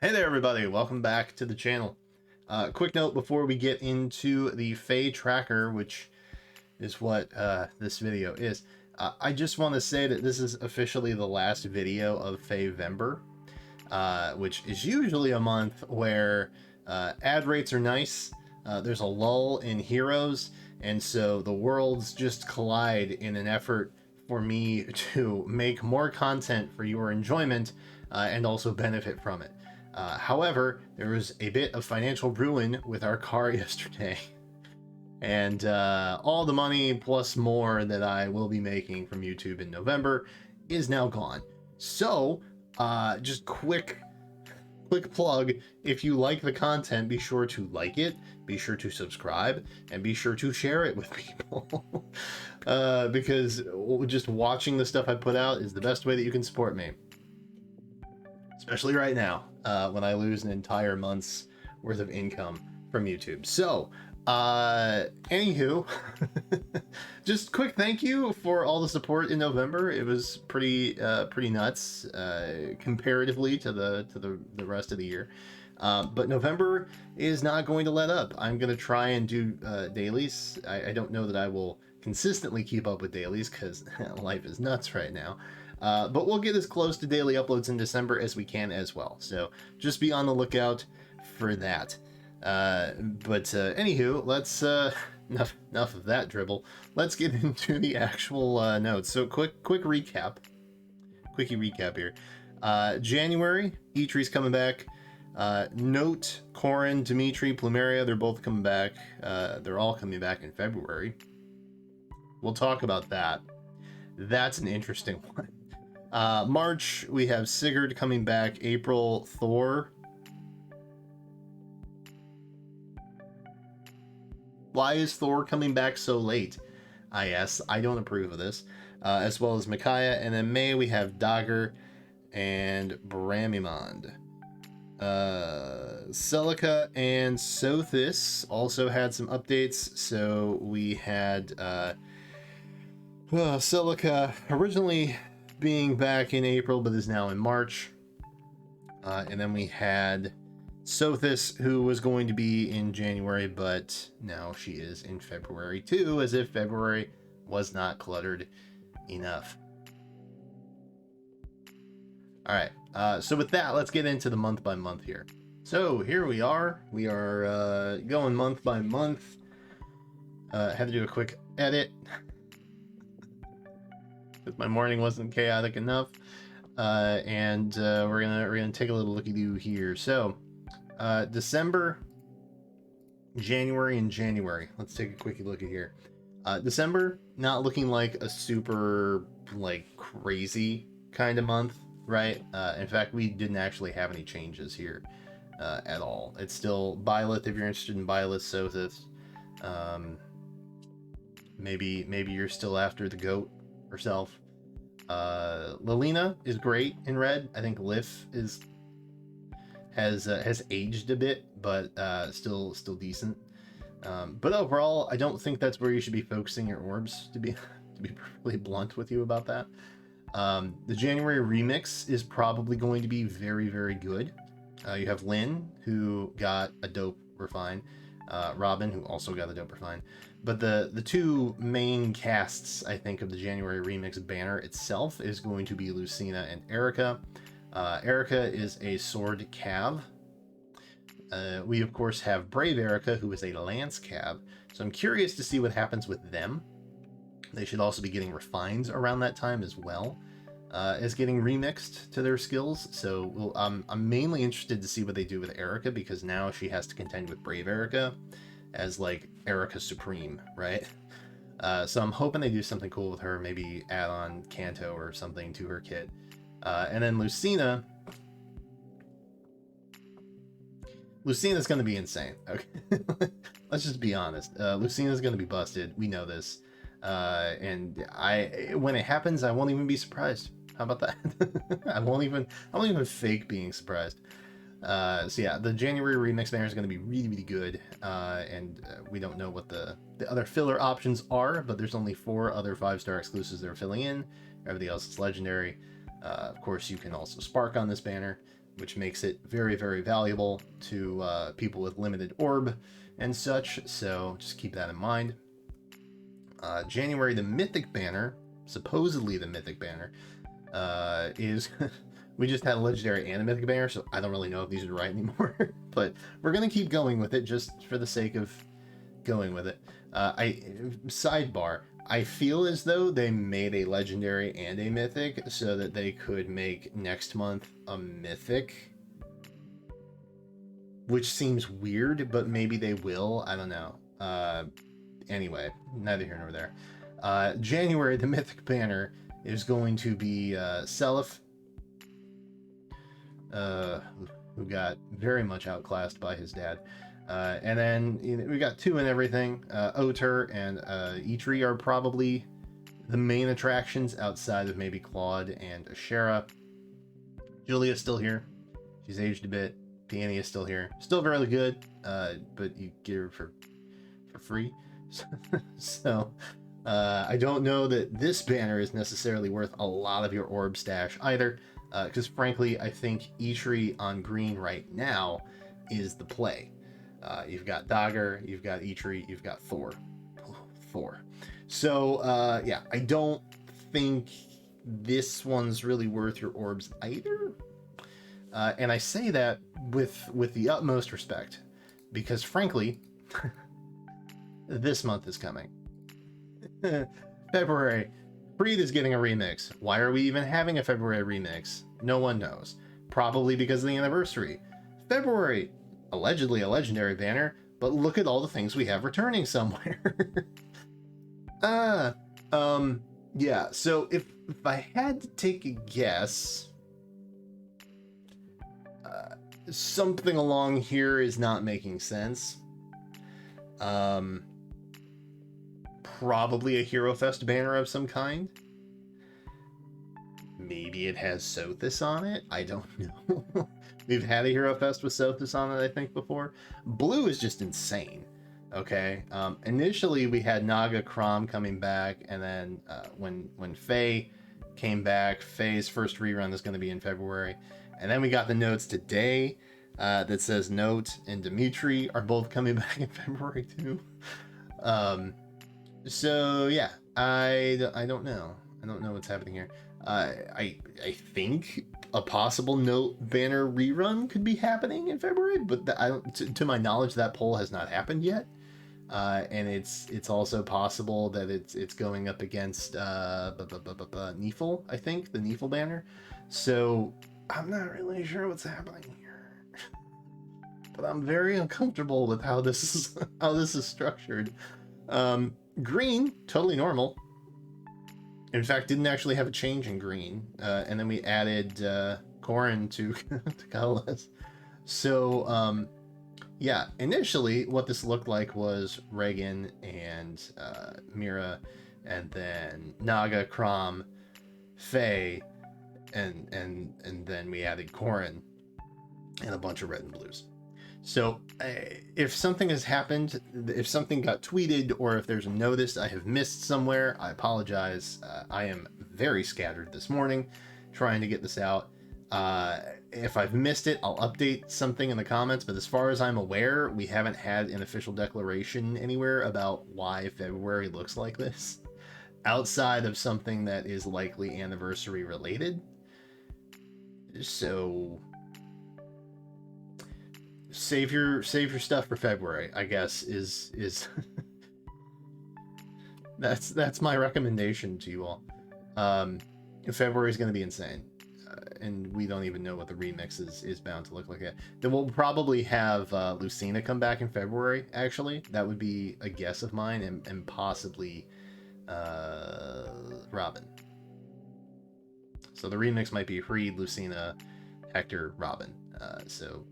Hey there everybody, welcome back to the channel. Quick note before we get into the FEH Tracker, which is what this video is. I just want to say that this is officially the last video of FEH-vember, which is usually a month where ad rates are nice, there's a lull in heroes, and so the worlds just collide in an effort for me to make more content for your enjoyment and also benefit from it. However, there was a bit of financial ruin with our car yesterday, and all the money plus more that I will be making from YouTube in November is now gone. So, just quick plug, if you like the content, be sure to like it, be sure to subscribe, and be sure to share it with people. Because just watching the stuff I put out is the best way that you can support me. Especially right now, when I lose an entire month's worth of income from YouTube. So, anywho, just quick thank you for all the support in November. It was pretty nuts, comparatively to the rest of the year. But November is not going to let up. I'm going to try and do dailies. I don't know that I will consistently keep up with dailies because life is nuts right now. But we'll get as close to daily uploads in December as we can as well. So just be on the lookout for that. Anywho, let's enough of that dribble. Let's get into the actual notes. So quickie recap here. January, Eitree's coming back. Note, Corrin, Dimitri, Plumeria, they're both coming back. They're all coming back in February. We'll talk about that. That's an interesting one. March, we have Sigurd coming back. April, Thor. Why is Thor coming back so late? I don't approve of this. As well as Micaiah. And then May, we have Dagger and Bramimond. Celica and Sothis also had some updates. So we had Celica originally being back in April, but is now in March. And then we had Sothis, who was going to be in January, but now she is in February too, as if February was not cluttered enough. All right, so with that, let's get into the month by month here. So here we are. We are going month by month. Had to do a quick edit because my morning wasn't chaotic enough. And we're gonna take a little looky-doo here. So December, January, and January. Let's take a quickie look at here. December, not looking like a super crazy kind of month, right? In fact, we didn't actually have any changes here at all. It's still Byleth if you're interested in Byleth, Sothis. Maybe you're still after the goat herself. Lilina is great in red. I think Lif has aged a bit, but still decent. But overall, I don't think that's where you should be focusing your orbs, to be perfectly blunt with you about that. The January remix is probably going to be very, very good. You have Lynn, who got a dope refine. Robin, who also got a dope refine. But the two main casts, I think, of the January remix banner itself is going to be Lucina and Erica. Erica is a sword cav. We of course have Brave Erica, who is a lance cav. So I'm curious to see what happens with them. They should also be getting refines around that time as well as getting remixed to their skills. So I'm mainly interested to see what they do with Erica, because now she has to contend with Brave Erica as like Erica Supreme, right? So I'm hoping they do something cool with her, maybe add on Kanto or something to her kit. And then Lucina's going to be insane. Okay, let's just be honest. Lucina's going to be busted. We know this. And when it happens, I won't even be surprised. How about that? I won't even fake being surprised. So yeah, the January remix banner is going to be really, really good. And we don't know what the other filler options are, but there's only 4 other 5-star exclusives they're filling in. Everything else is legendary. Of course, you can also spark on this banner. which makes it very, very valuable to people with limited orb and such, so just keep that in mind. January, the Mythic banner, supposedly the Mythic banner, is... We just had a Legendary and a Mythic banner, so I don't really know if these are right anymore, but we're going to keep going with it just for the sake of going with it. Sidebar, I feel as though they made a Legendary and a Mythic so that they could make next month a Mythic, which seems weird, but maybe they will. I don't know. Anyway, neither here nor there. January, the Mythic banner is going to be Seliph, who got very much outclassed by his dad. And then we got 2 and everything. Oter and Eitri are probably the main attractions outside of maybe Claude and Ashera. Julia's still here. She's aged a bit. Peony is still here. Still very good, but you get her for free. So I don't know that this banner is necessarily worth a lot of your orb stash either, because frankly, I think Eitri on green right now is the play. You've got Dagger, you've got Eitri, you've got Thor. So yeah, I don't think this one's really worth your orbs either. And I say that with the utmost respect, because frankly, this month is coming. February, Breathe is getting a remix. Why are we even having a February remix? No one knows. Probably because of the anniversary. February, allegedly a legendary banner, but look at all the things we have returning somewhere. Yeah, so if I had to take a guess, something along here is not making sense. Probably a Hero Fest banner of some kind. Maybe it has Sothis on it. I don't know. We've had a Hero Fest with Sothis on it, I think, before. Blue is just insane. Okay. Initially, we had Naga Crom coming back, and then when Faye came back, Faye's first rerun is going to be in February. And then we got the notes today that says Note and Dimitri are both coming back in February too. So yeah, I don't know. I don't know what's happening here. I think a possible Note banner rerun could be happening in February, but to my knowledge, that poll has not happened yet. And it's also possible that it's going up against Neefel, I think, the Neefel banner. So I'm not really sure what's happening here. But I'm very uncomfortable with how this is structured. Green, totally normal. In fact, didn't actually have a change in green. And then we added Corrin to colorless. So yeah, initially what this looked like was Reagan and Mira, and then Naga, Crom, Faye, and then we added Corrin and a bunch of red and blues. So if something has happened, if something got tweeted, or if there's a notice I have missed somewhere, I apologize. I am very scattered this morning trying to get this out. If I've missed it, I'll update something in the comments, but as far as I'm aware, we haven't had an official declaration anywhere about why February looks like this, outside of something that is likely anniversary related. So save your stuff for February, I guess, is that's my recommendation to you all. February is going to be insane, and we don't even know what the remix is bound to look like yet. Then we'll probably have Lucina come back in February. Actually, that would be a guess of mine, and possibly Robin. So the remix might be Reed, Lucina, Hector, Robin. So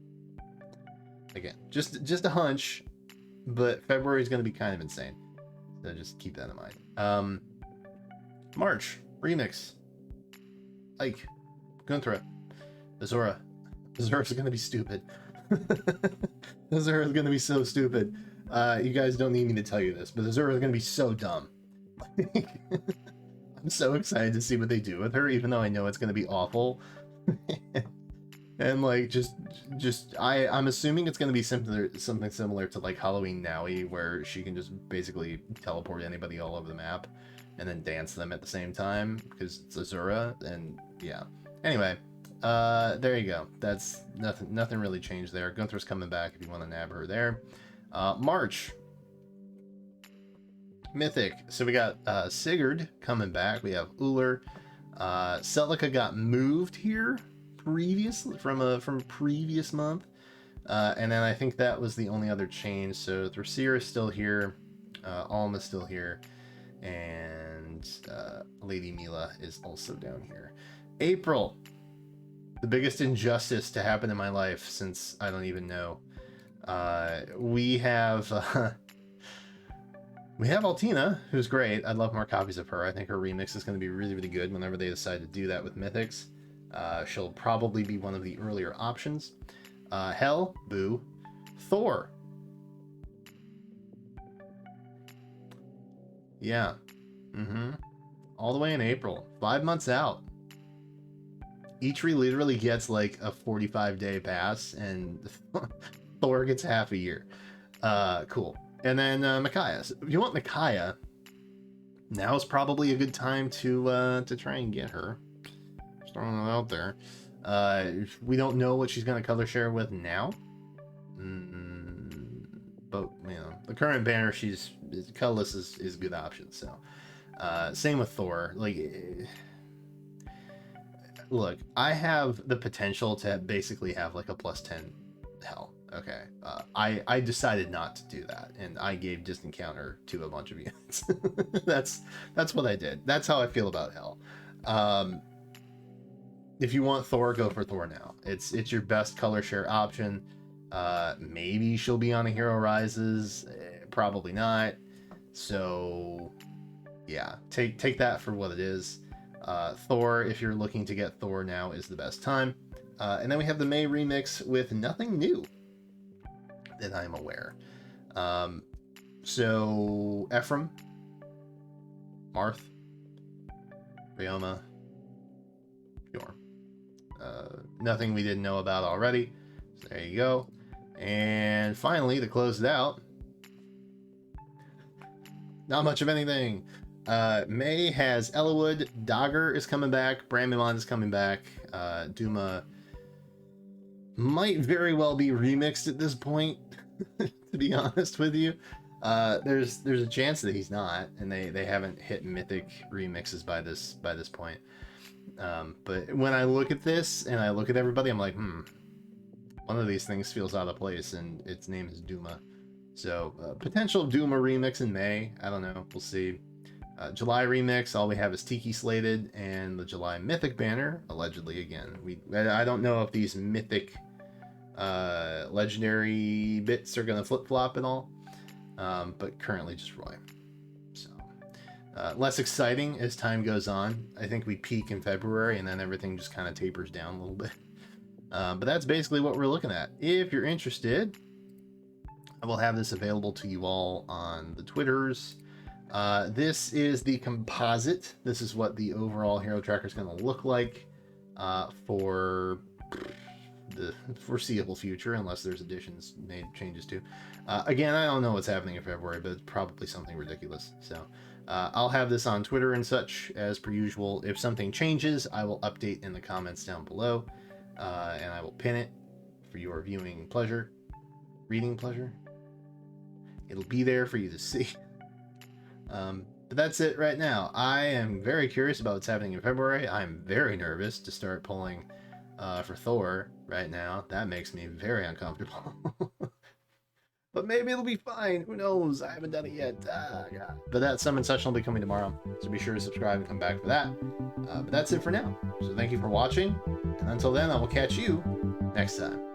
again, just a hunch, but February is going to be kind of insane. So just keep that in mind. March remix. Ike, Gunthra, Azora. Azora's going to be stupid. Azora's going to be so stupid. You guys don't need me to tell you this, but Azora's going to be so dumb. I'm so excited to see what they do with her, even though I know it's going to be awful. And like I'm assuming it's gonna be something similar to like Halloween Nowie, where she can just basically teleport anybody all over the map and then dance them at the same time because it's Azura. And yeah, anyway, there you go. That's nothing really changed there. Gunther's coming back if you want to nab her there. March, Mythic. So we got Sigurd coming back. We have Uller. Celica got moved here previously from previous month, and then I think that was the only other change. So Thracier is still here, Alma is still here, and Lady Mila is also down here. April, the biggest injustice to happen in my life since I don't even know. We have Altina, who's great. I'd love more copies of her. I think her remix is going to be really, really good whenever they decide to do that with Mythics. She'll probably be one of the earlier options. Hell, boo. Thor. Yeah. All the way in April. 5 months out. Eitri literally gets like a 45-day pass, and Thor gets half a year. Cool. And then Micaiah. So if you want Micaiah, now is probably a good time to try and get her. Just throwing it out there. We don't know what she's going to color share with now. But, you know, the current banner, colorless is a good option. So, same with Thor. Like, look, I have the potential to basically have like a +10 Hell. Okay. I decided not to do that, and I gave Distant Counter to a bunch of units. that's what I did. That's how I feel about Hell. If you want Thor, go for Thor now. It's your best color share option. Maybe she'll be on a Hero Rises, probably not. So yeah, take that for what it is. Thor, if you're looking to get Thor now, is the best time. And then we have the May remix with nothing new that I'm aware. So Ephraim, Marth, Ryoma, Bjorn. Nothing we didn't know about already. So there you go. And finally, to close it out, not much of anything. May has Ellawood, Dagger is coming back, Bramimon is coming back, Duma might very well be remixed at this point, to be honest with you. There's a chance that he's not, and they haven't hit Mythic remixes by this point. But when I look at this and I look at everybody, I'm like, one of these things feels out of place, and its name is Duma. So potential Duma remix in May. I don't know. We'll see. July remix, all we have is Tiki slated, and the July Mythic banner, allegedly again. I don't know if these Mythic legendary bits are going to flip-flop at all, but currently just Roy. So less exciting as time goes on. I think we peak in February, and then everything just kind of tapers down a little bit. But that's basically what we're looking at. If you're interested, I will have this available to you all on the Twitters. This is the composite. This is what the overall Hero Tracker is going to look like for the foreseeable future, unless there's additions made, changes to. Again, I don't know what's happening in February, but it's probably something ridiculous. So I'll have this on Twitter and such as per usual. If something changes, I will update in the comments down below, and I will pin it for your viewing pleasure, reading pleasure. It'll be there for you to see. But that's it right now. I am very curious about what's happening in February. I'm very nervous to start pulling for Thor right now. That makes me very uncomfortable. But maybe it'll be fine. Who knows? I haven't done it yet. God. But that summon session will be coming tomorrow, so be sure to subscribe and come back for that. But that's it for now. So thank you for watching, and until then, I will catch you next time.